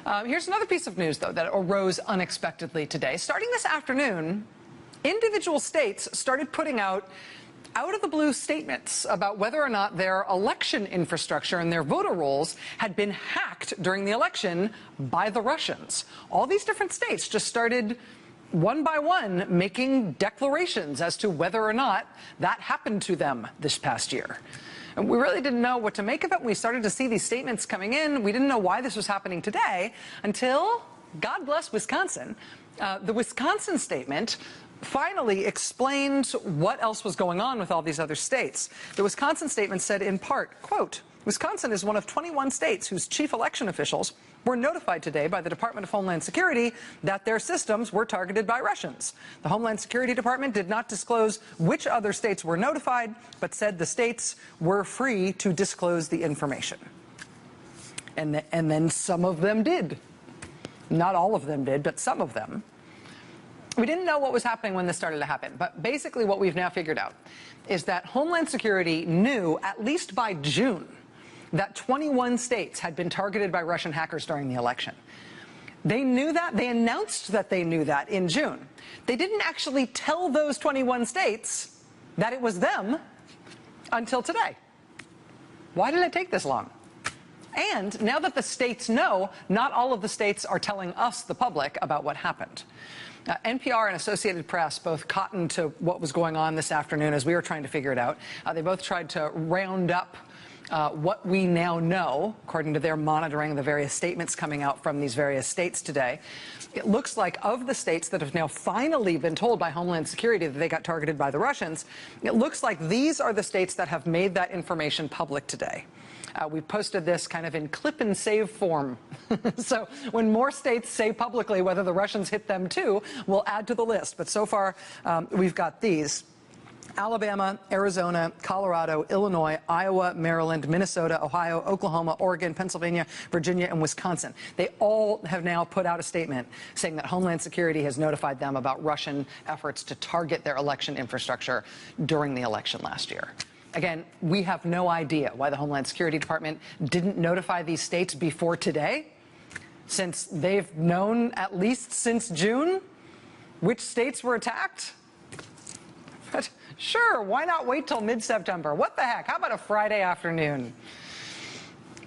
Here's another piece of news, though, that arose unexpectedly today. Starting this afternoon, individual states started putting out-of-the-blue statements about whether or not their election infrastructure and their voter rolls had been hacked during the election by the Russians. All these different states just started, one by one, making declarations as to whether or not that happened to them this past year. And we really didn't know what to make of it when we started to see these statements coming in. We didn't know why this was happening today until, God bless Wisconsin, the Wisconsin statement finally explained what else was going on with all these other states. The Wisconsin statement said in part, quote, Wisconsin is one of 21 states whose chief election officials were notified today by the Department of Homeland Security that their systems were targeted by Russians. The Homeland Security Department did not disclose which other states were notified, but said the states were free to disclose the information. And then some of them did. Not all of them did, but some of them. We didn't know what was happening when this started to happen, but basically what we've now figured out is that Homeland Security knew, at least by June, that 21 states had been targeted by Russian hackers during the election. They knew that. They announced that they knew that in June. They didn't actually tell those 21 states that it was them until today. Why did it take this long? And now that the states know, not all of the states are telling us, the public, about what happened. NPR and Associated Press both cottoned to what was going on this afternoon as we were trying to figure it out. They both tried to round up what we now know, according to their monitoring of the various statements coming out from these various states today. It looks like of the states that have now finally been told by Homeland Security that they got targeted by the Russians, it looks like these are the states that have made that information public today. We've posted this kind of in clip and save form. So when more states say publicly whether the Russians hit them too, we'll add to the list. But so far, we've got these: Alabama, Arizona, Colorado, Illinois, Iowa, Maryland, Minnesota, Ohio, Oklahoma, Oregon, Pennsylvania, Virginia, and Wisconsin. They all have now put out a statement saying that Homeland Security has notified them about Russian efforts to target their election infrastructure during the election last year. Again, we have no idea why the Homeland Security Department didn't notify these states before today, since they've known at least since June which states were attacked. But sure, why not wait till mid-September? What the heck? How about a Friday afternoon?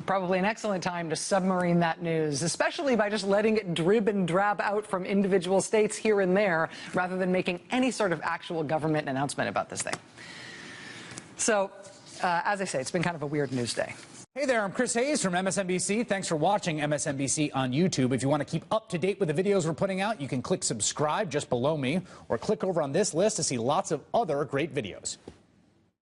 Probably an excellent time to submarine that news, especially by just letting it drib and drab out from individual states here and there, rather than making any sort of actual government announcement about this thing. So, as I say, it's been kind of a weird news day. Hey there, I'm Chris Hayes from MSNBC. Thanks for watching MSNBC on YouTube. If you want to keep up to date with the videos we're putting out, you can click subscribe just below me, or click over on this list to see lots of other great videos.